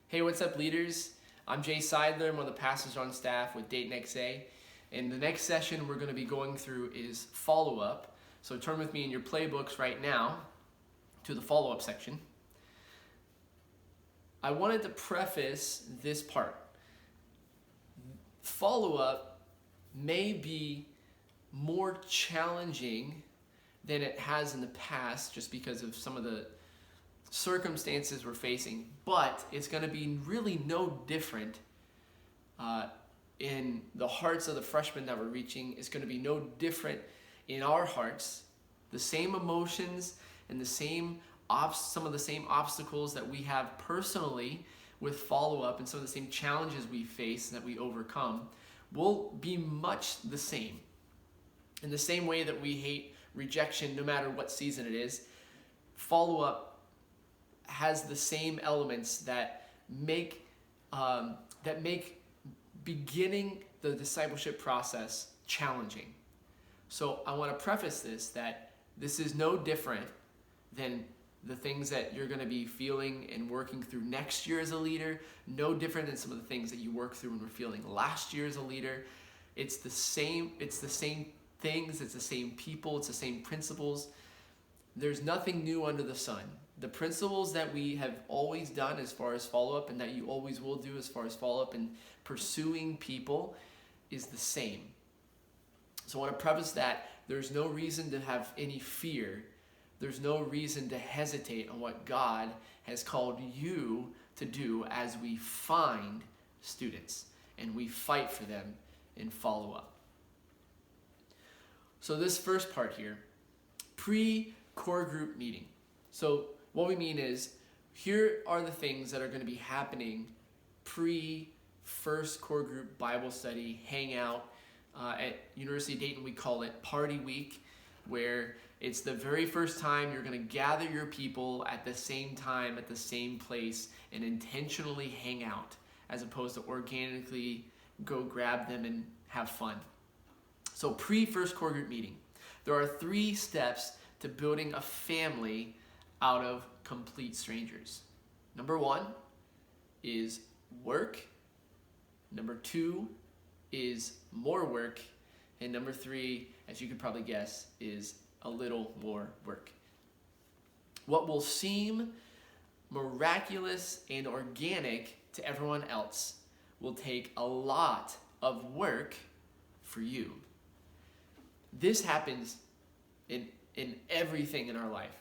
Hey, what's up, leaders? I'm Jay Seidler. I'm one of the pastors on staff with Dayton XA. And the next session we're going to be going through is follow-up. So turn with me in your playbooks right now to the follow-up section. I wanted to preface this part. Follow-up may be more challenging than it has in the past just because of some of the circumstances we're facing, but it's going to be really no different in the hearts of the freshmen that we're reaching. It's going to be no different in our hearts. The same emotions and some of the same obstacles that we have personally with follow-up and some of the same challenges we face that we overcome will be much the same. In the same way that we hate rejection no matter what season it is, follow-up has the same elements that make beginning the discipleship process challenging. So I want to preface this that this is no different than the things that you're going to be feeling and working through next year as a leader, no different than some of the things that you worked through and were feeling last year as a leader. It's the same things, it's the same people, it's the same principles. There's nothing new under the sun. The principles that we have always done as far as follow-up and that you always will do as far as follow-up and pursuing people is the same. So I want to preface that there's no reason to have any fear. There's no reason to hesitate on what God has called you to do as we find students and we fight for them in follow-up. So this first part here, pre-core group meeting. So what we mean is, here are the things that are going to be happening pre-first core group Bible study hangout. At University of Dayton, we call it Party Week, where it's the very first time you're going to gather your people at the same time, at the same place, and intentionally hang out, as opposed to organically go grab them and have fun. So pre-first core group meeting, there are 3 steps to building a family out of complete strangers. Number 1 is work. Number 2 is more work. And number 3, as you could probably guess, is a little more work. What will seem miraculous and organic to everyone else will take a lot of work for you. This happens in everything in our life.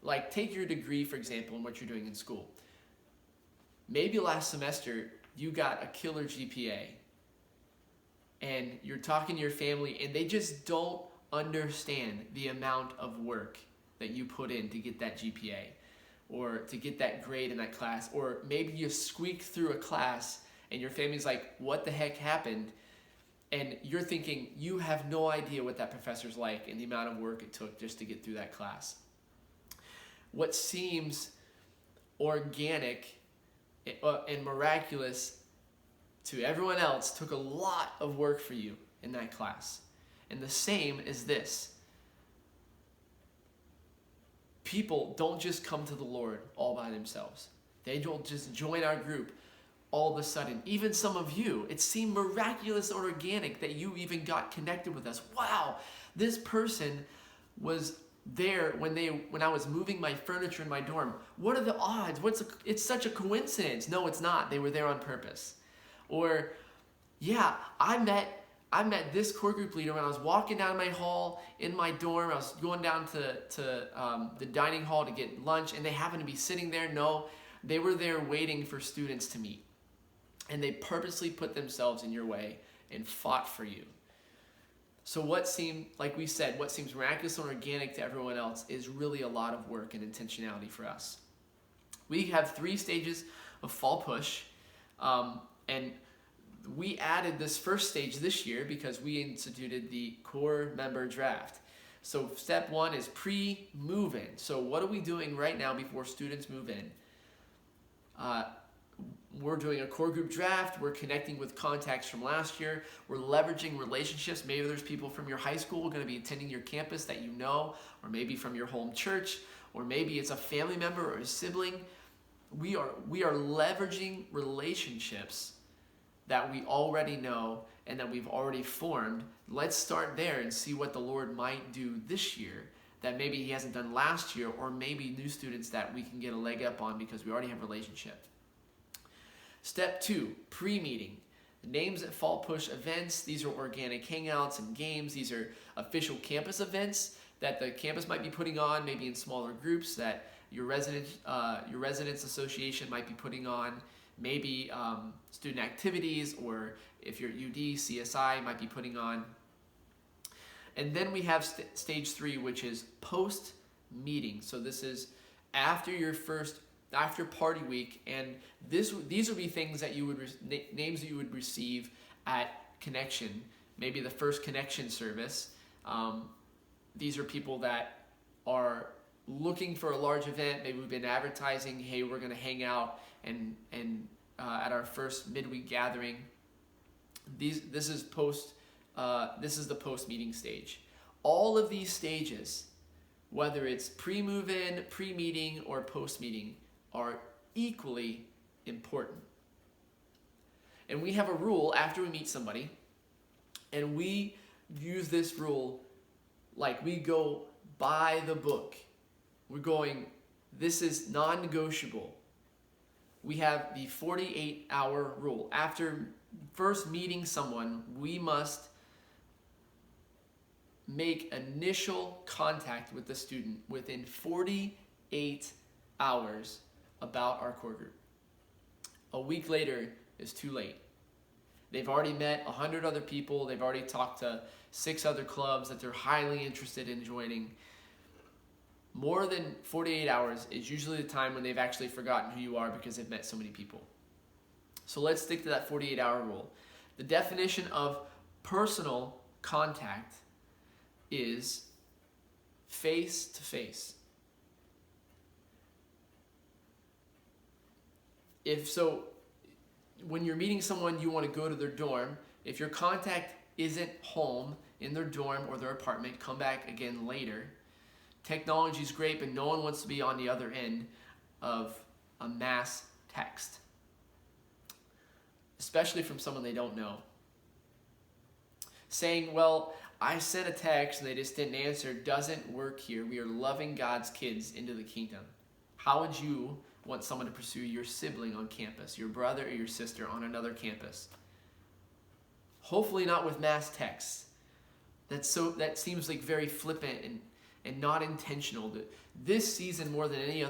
Like, take your degree, for example, and what you're doing in school. Maybe last semester you got a killer GPA and you're talking to your family and they just don't understand the amount of work that you put in to get that GPA or to get that grade in that class. Or maybe you squeak through a class and your family's like, what the heck happened? And you're thinking you have no idea what that professor's like and the amount of work it took just to get through that class. What seems organic and miraculous to everyone else took a lot of work for you in that class. And the same is this. People don't just come to the Lord all by themselves. They don't just join our group all of a sudden. Even some of you, it seemed miraculous or organic that you even got connected with us. Wow, this person was there when I was moving my furniture in my dorm. What are the odds? It's such a coincidence. No, it's not. They were there on purpose. Or, yeah, I met this core group leader when I was walking down my hall in my dorm. I was going down to the dining hall to get lunch, and they happened to be sitting there. No, they were there waiting for students to meet. And they purposely put themselves in your way and fought for you. So what seemed, like we said, what seems miraculous and organic to everyone else is really a lot of work and intentionality for us. We have 3 stages of fall push, and we added this first stage this year because we instituted the core member draft. So step 1 is pre-move-in. So what are we doing right now before students move in? We're doing a core group draft. We're connecting with contacts from last year. We're leveraging relationships. Maybe there's people from your high school going to be attending your campus that you know, or maybe from your home church, or maybe it's a family member or a sibling. we are leveraging relationships that we already know and that we've already formed. Let's start there and see what the Lord might do this year that maybe he hasn't done last year, or maybe new students that we can get a leg up on because we already have a relationship. Step 2, pre-meeting. Names at Fall Push events. These are organic hangouts and games. These are official campus events that the campus might be putting on, maybe in smaller groups that your residents association might be putting on. Maybe student activities, or if you're at UD, CSI might be putting on. And then we have stage 3, which is post-meeting. So this is after party week, and these would be things that you would names that you would receive at Connection, maybe the first Connection service. These are people that are looking for a large event. Maybe we've been advertising, hey, we're going to hang out and at our first midweek gathering. This is the post-meeting stage. All of these stages, whether it's pre-move-in, pre-meeting, or post-meeting, are equally important. And we have a rule after we meet somebody, and we use this rule like we go by the book. We're going, this is non-negotiable. We have the 48-hour rule. After first meeting someone, we must make initial contact with the student within 48 hours about our core group. A week later is too late. They've already met 100 other people. They've already talked to 6 other clubs that they're highly interested in joining. More than 48 hours is usually the time when they've actually forgotten who you are because they've met so many people. So let's stick to that 48-hour rule. The definition of personal contact is face-to-face. When you're meeting someone, you want to go to their dorm. If your contact isn't home in their dorm or their apartment, come back again later. Technology is great, but no one wants to be on the other end of a mass text, especially from someone they don't know. Saying, well, I sent a text and they just didn't answer doesn't work here. We are loving God's kids into the kingdom. How would you want someone to pursue your sibling on campus, your brother or your sister on another campus? Hopefully not with mass texts. That seems like very flippant and not intentional. This season, more than any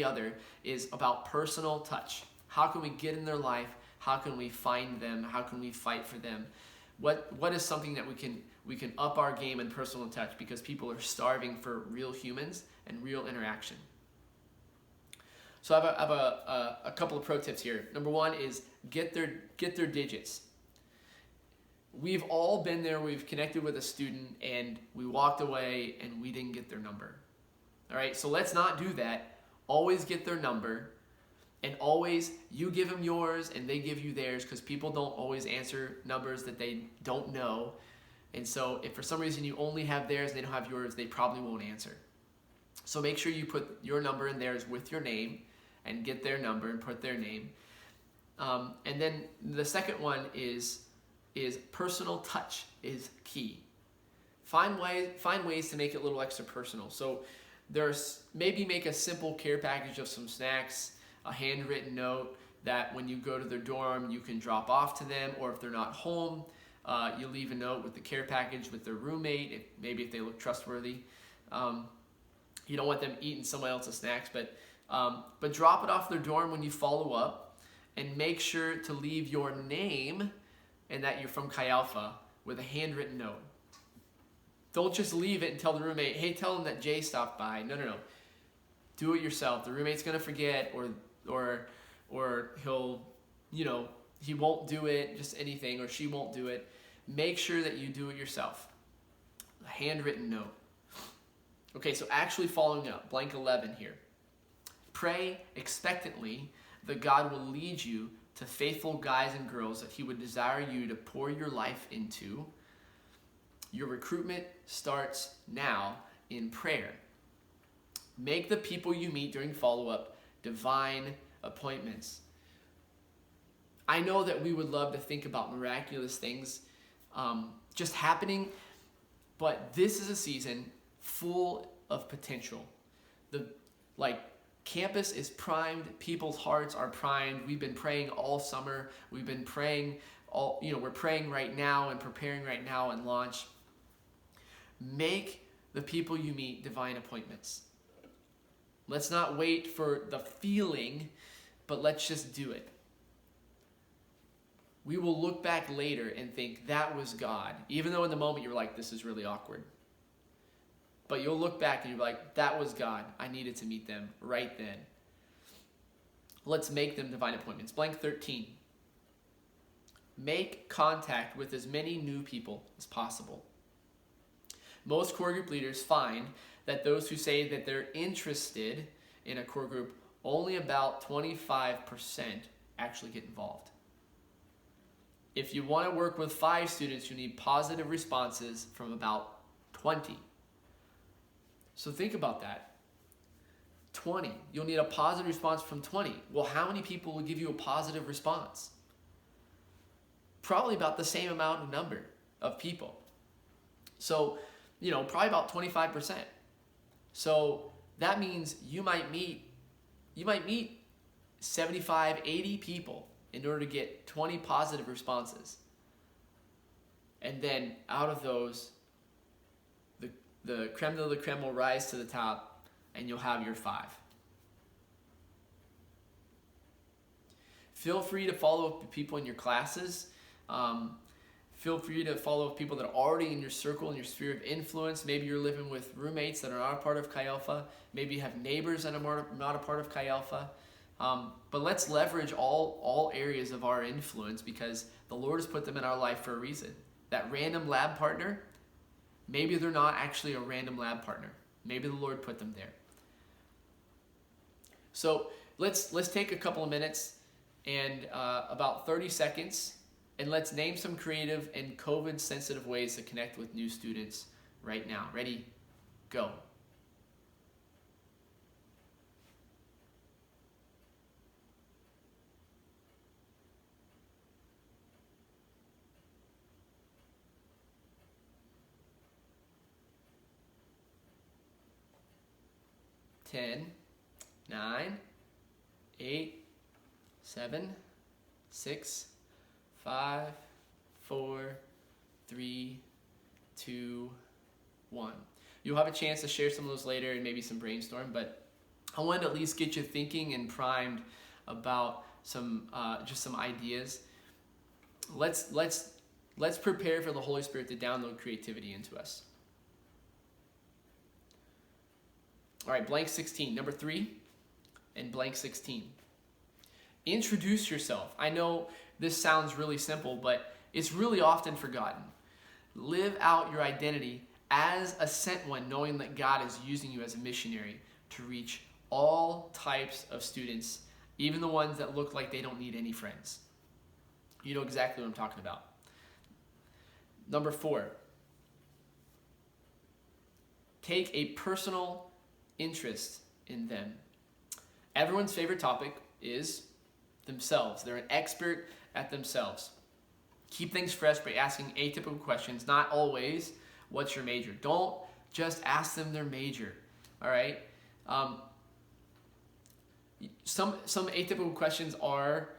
other, is about personal touch. How can we get in their life? How can we find them? How can we fight for them? What is something that we can up our game in personal touch, because people are starving for real humans and real interaction. So I have a couple of pro tips here. Number 1 is get their digits. We've all been there. We've connected with a student and we walked away and we didn't get their number. All right, so let's not do that. Always get their number, and always you give them yours and they give you theirs, because people don't always answer numbers that they don't know. And so if for some reason you only have theirs and they don't have yours, they probably won't answer. So make sure you put your number and theirs with your name, and get their number and put their name. And then the second one is personal touch is key. Find ways to make it a little extra personal. So maybe make a simple care package of some snacks, a handwritten note that when you go to their dorm you can drop off to them, or if they're not home, you leave a note with the care package with their roommate, if they look trustworthy. You don't want them eating someone else's snacks, but drop it off their dorm when you follow up, and make sure to leave your name and that you're from Chi Alpha with a handwritten note. Don't just leave it and tell the roommate, hey, tell them that Jay stopped by. No. Do it yourself. The roommate's gonna forget, or he'll, he won't do it, just anything, or she won't do it. Make sure that you do it yourself. A handwritten note. Okay, so actually following up, blank 11 here. Pray expectantly that God will lead you to faithful guys and girls that he would desire you to pour your life into. Your recruitment starts now in prayer. Make the people you meet during follow-up divine appointments. I know that we would love to think about miraculous things just happening, but this is a season full of potential. Campus is primed, people's hearts are primed. We've been praying all summer. We've been praying we're praying right now and preparing right now and launch. Make the people you meet divine appointments. Let's not wait for the feeling, but let's just do it. We will look back later and think that was God, even though in the moment you're like, this is really awkward. But you'll look back and you're like, that was God. I needed to meet them right then. Let's make them divine appointments. Blank 13. Make contact with as many new people as possible. Most core group leaders find that those who say that they're interested in a core group, only about 25% actually get involved. If you want to work with 5 students, you need positive responses from about 20. So think about that. 20. You'll need a positive response from 20. Well, how many people will give you a positive response? Probably about the same amount of number of people. So, probably about 25%. So that means you might meet 75, 80 people in order to get 20 positive responses. And then out of those, the creme de la creme will rise to the top and you'll have your 5. Feel free to follow up with people in your classes. Feel free to follow up people that are already in your circle, in your sphere of influence. Maybe you're living with roommates that are not a part of Chi Alpha. Maybe you have neighbors that are not a part of Chi Alpha. But let's leverage all areas of our influence because the Lord has put them in our life for a reason. That random lab partner, maybe they're not actually a random lab partner. Maybe the Lord put them there. So let's take a couple of minutes and about 30 seconds, and let's name some creative and COVID-sensitive ways to connect with new students right now. Ready? Go. Ten, 9, 8, 7, 6, 5, 4, 3, 2, 1. You'll have a chance to share some of those later and maybe some brainstorm, but I wanted to at least get you thinking and primed about some ideas. Let's prepare for the Holy Spirit to download creativity into us. All right, blank 16, number 3, and blank 16. Introduce yourself. I know this sounds really simple, but it's really often forgotten. Live out your identity as a sent one, knowing that God is using you as a missionary to reach all types of students, even the ones that look like they don't need any friends. You know exactly what I'm talking about. Number 4, take a personal interest in them. Everyone's favorite topic is themselves. They're an expert at themselves. Keep things fresh by asking atypical questions, not always, what's your major? Don't just ask them their major, all right? Some atypical questions are,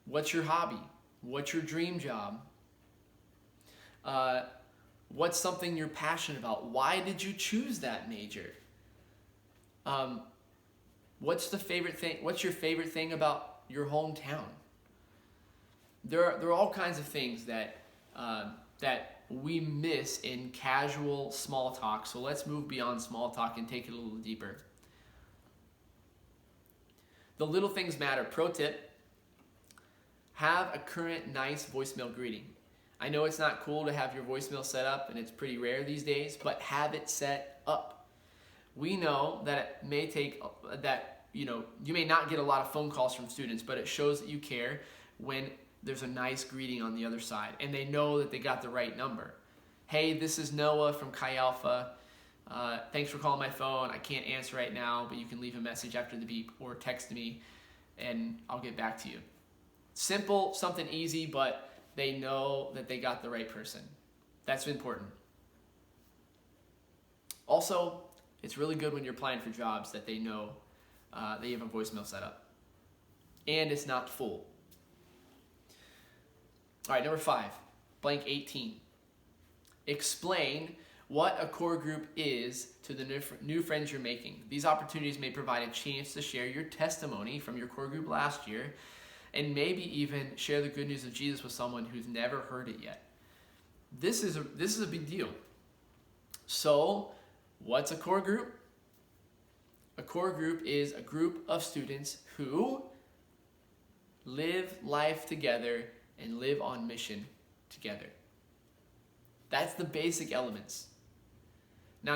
what's your hobby? What's your dream job? What's something you're passionate about? Why did you choose that major? What's your favorite thing about your hometown? There are all kinds of things that we miss in casual small talk. So let's move beyond small talk and take it a little deeper. The little things matter. Pro tip: have a current nice voicemail greeting. I know it's not cool to have your voicemail set up, and it's pretty rare these days, but have it set up. We know that it may take you may not get a lot of phone calls from students, but it shows that you care when there's a nice greeting on the other side and they know that they got the right number. Hey, this is Noah from Chi Alpha. Thanks for calling my phone. I can't answer right now, but you can leave a message after the beep or text me and I'll get back to you. Simple, something easy, but they know that they got the right person. That's important. Also, it's really good when you're applying for jobs that they know that you have a voicemail set up and it's not full. All right, number 5, blank 18. Explain what a core group is to the new friends you're making. These opportunities may provide a chance to share your testimony from your core group last year and maybe even share the good news of Jesus with someone who's never heard it yet. This is a big deal. So, what's a core group? A core group is a group of students who live life together and live on mission together. That's the basic elements. Now,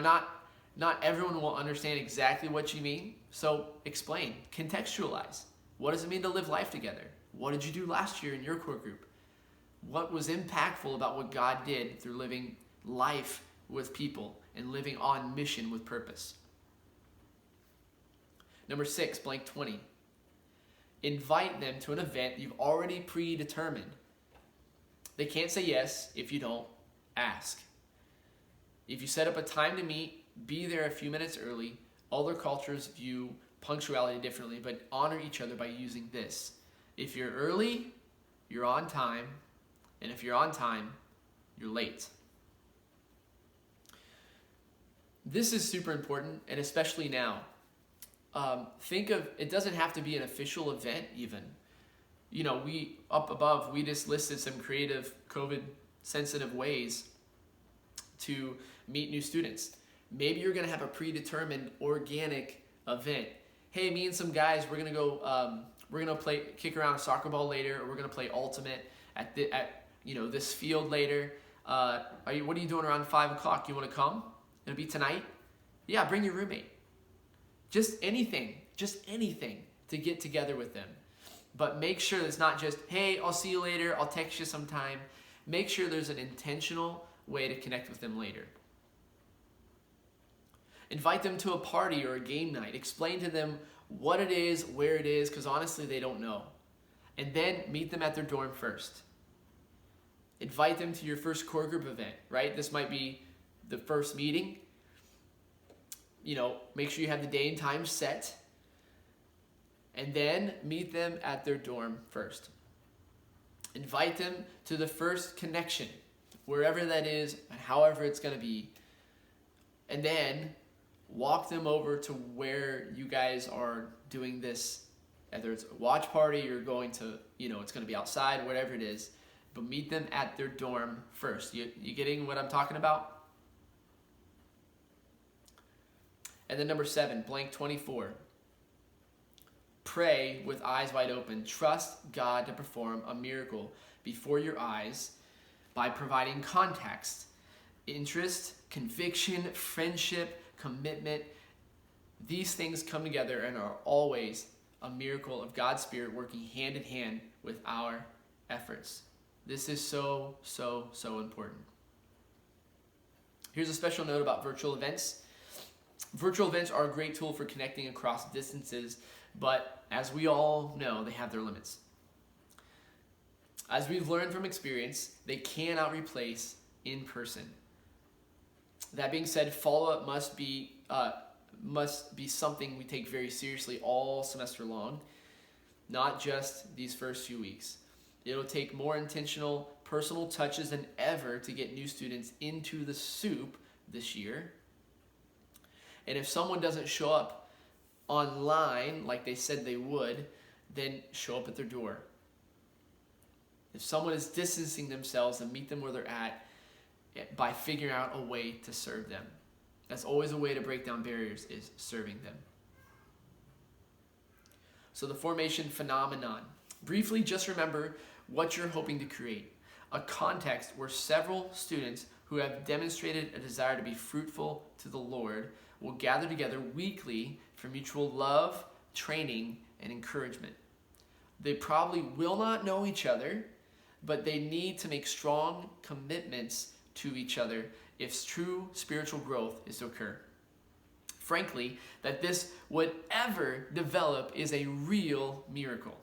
not everyone will understand exactly what you mean, so explain, contextualize. What does it mean to live life together? What did you do last year in your core group? What was impactful about what God did through living life with people and living on mission with purpose? Number 6, blank 20. Invite them to an event you've already predetermined. They can't say yes if you don't ask. If you set up a time to meet, be there a few minutes early. Other cultures view punctuality differently, but honor each other by using this. If you're early, you're on time, and if you're on time, you're late. This is super important, and especially now. Think of, it doesn't have to be an official event even. You know, we just listed some creative COVID-sensitive ways to meet new students. Maybe you're gonna have a predetermined organic event. Hey, me and some guys, we're gonna go, kick around a soccer ball later, or we're gonna play ultimate at this field later. What are you doing around 5 o'clock? You wanna come? It'll be tonight? Yeah, bring your roommate. Just anything to get together with them. But make sure it's not just, hey, I'll see you later, I'll text you sometime. Make sure there's an intentional way to connect with them later. Invite them to a party or a game night. Explain to them what it is, where it is, because honestly, they don't know. And then meet them at their dorm first. Invite them to your first core group event, right? This might be the first meeting. Make sure you have the day and time set. And then meet them at their dorm first. Invite them to the first connection, wherever that is, and however it's going to be. And then walk them over to where you guys are doing this, whether it's a watch party or going to, it's going to be outside, whatever it is. But meet them at their dorm first. You getting what I'm talking about? And then number 7, blank 24. Pray with eyes wide open. Trust God to perform a miracle before your eyes by providing context, interest, conviction, friendship, commitment. These things come together and are always a miracle of God's Spirit working hand in hand with our efforts. This is so, so, so important. Here's a special note about virtual events. Virtual events are a great tool for connecting across distances, but as we all know, they have their limits. As we've learned from experience, they cannot replace in person. That being said, follow-up must be something we take very seriously all semester long, not just these first few weeks. It'll take more intentional, personal touches than ever to get new students into the soup this year. And if someone doesn't show up online like they said they would, then show up at their door. If someone is distancing themselves, then meet them where they're at by figuring out a way to serve them. That's always a way to break down barriers, is serving them. So the formation phenomenon. Briefly, just remember what you're hoping to create. A context where several students who have demonstrated a desire to be fruitful to the Lord will gather together weekly for mutual love, training, and encouragement. They probably will not know each other, but they need to make strong commitments to each other if true spiritual growth is to occur. Frankly, that this would ever develop is a real miracle.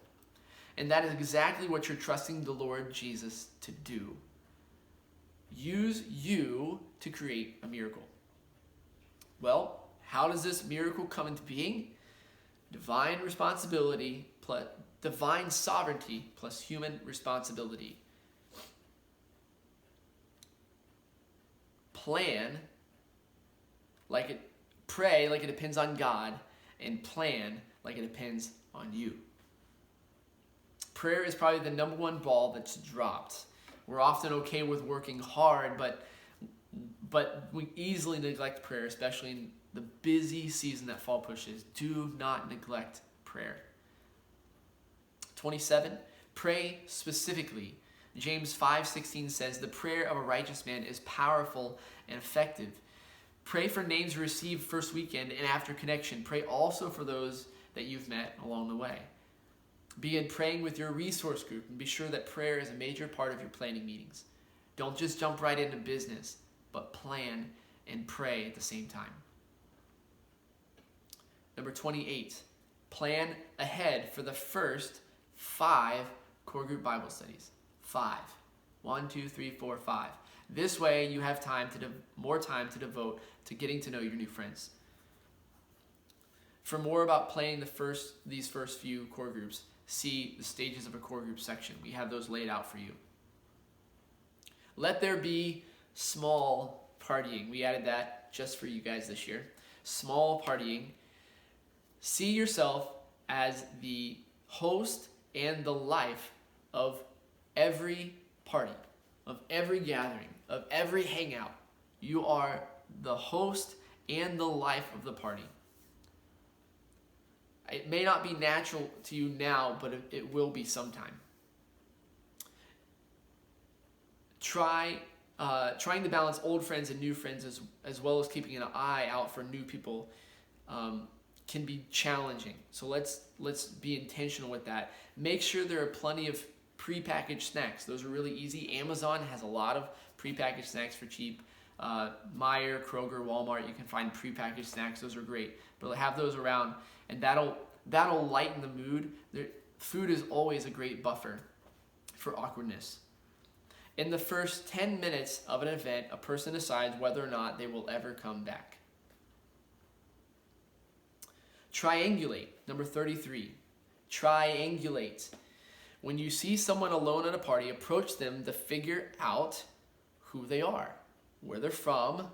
And that is exactly what you're trusting the Lord Jesus to do. Use you to create a miracle. Well, how does this miracle come into being? Divine responsibility plus divine sovereignty plus human responsibility. Pray like it depends on God, and plan like it depends on you. Prayer is probably the number one ball that's dropped. We're often okay with working hard, but we easily neglect prayer, especially in the busy season that fall pushes. Do not neglect prayer. 27, pray specifically. James 5:16 says, the prayer of a righteous man is powerful and effective. Pray for names received first weekend and after connection. Pray also for those that you've met along the way. Begin praying with your resource group and be sure that prayer is a major part of your planning meetings. Don't just jump right into business, but plan and pray at the same time. Number 28, plan ahead for the first 5 core group Bible studies. 5. 1, 2, 3, 4, 5. This way you have more time to devote to getting to know your new friends. For more about planning these first few core groups, see the stages of a core group section. We have those laid out for you. Let there be small partying. We added that just for you guys this year. Small partying. See yourself as the host and the life of every party, of every gathering, of every hangout. You are the host and the life of the party. It may not be natural to you now, but it will be sometime. Trying to balance old friends and new friends as well as keeping an eye out for new people can be challenging. So let's be intentional with that. Make sure there are plenty of prepackaged snacks. Those are really easy. Amazon has a lot of prepackaged snacks for cheap. Meijer, Kroger, Walmart, you can find prepackaged snacks. Those are great. But have those around, and that'll lighten the mood. Food is always a great buffer for awkwardness. In the first 10 minutes of an event, a person decides whether or not they will ever come back. Triangulate. Number 33. Triangulate. When you see someone alone at a party, approach them to figure out who they are, where they're from,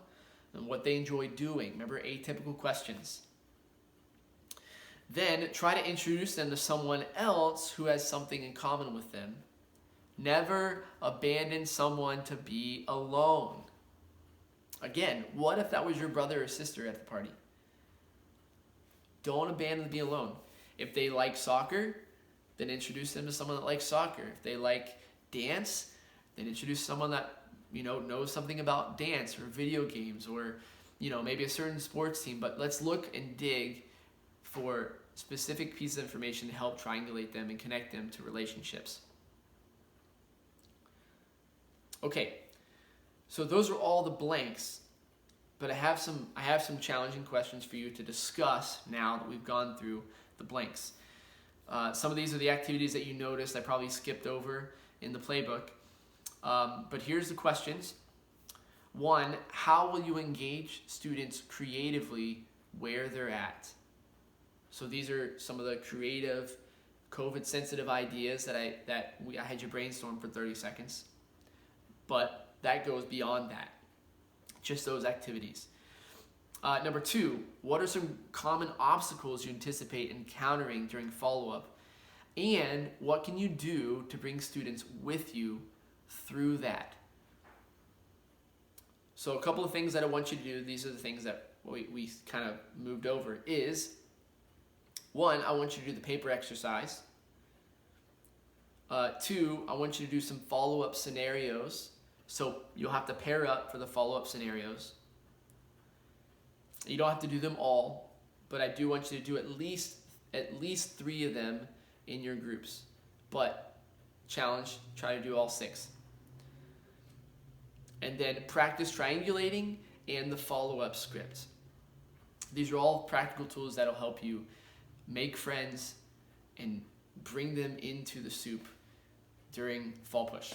and what they enjoy doing. Remember, atypical questions. Then try to introduce them to someone else who has something in common with them. Never abandon someone to be alone. Again, what if that was your brother or sister at the party? Don't abandon to be alone. If they like soccer, then introduce them to someone that likes soccer. If they like dance, then introduce someone that knows something about dance or video games or maybe a certain sports team. But let's look and dig for specific pieces of information to help triangulate them and connect them to relationships. Okay, so those are all the blanks, but I have some challenging questions for you to discuss now that we've gone through the blanks. Some of these are the activities that you noticed I probably skipped over in the playbook, but here's the questions. 1, how will you engage students creatively where they're at? So these are some of the creative, COVID-sensitive ideas that I had you brainstorm for 30 seconds. But that goes beyond that, just those activities. Number 2, what are some common obstacles you anticipate encountering during follow-up? And what can you do to bring students with you through that? So a couple of things that I want you to do, these are the things that we kind of moved over, is 1, I want you to do the paper exercise. 2, I want you to do some follow-up scenarios. So you'll have to pair up for the follow-up scenarios. You don't have to do them all, but I do want you to do at least 3 of them in your groups. But challenge, try to do all 6. and then practice triangulating and the follow-up script. These are all practical tools that'll help you make friends and bring them into the soup during Fall Push.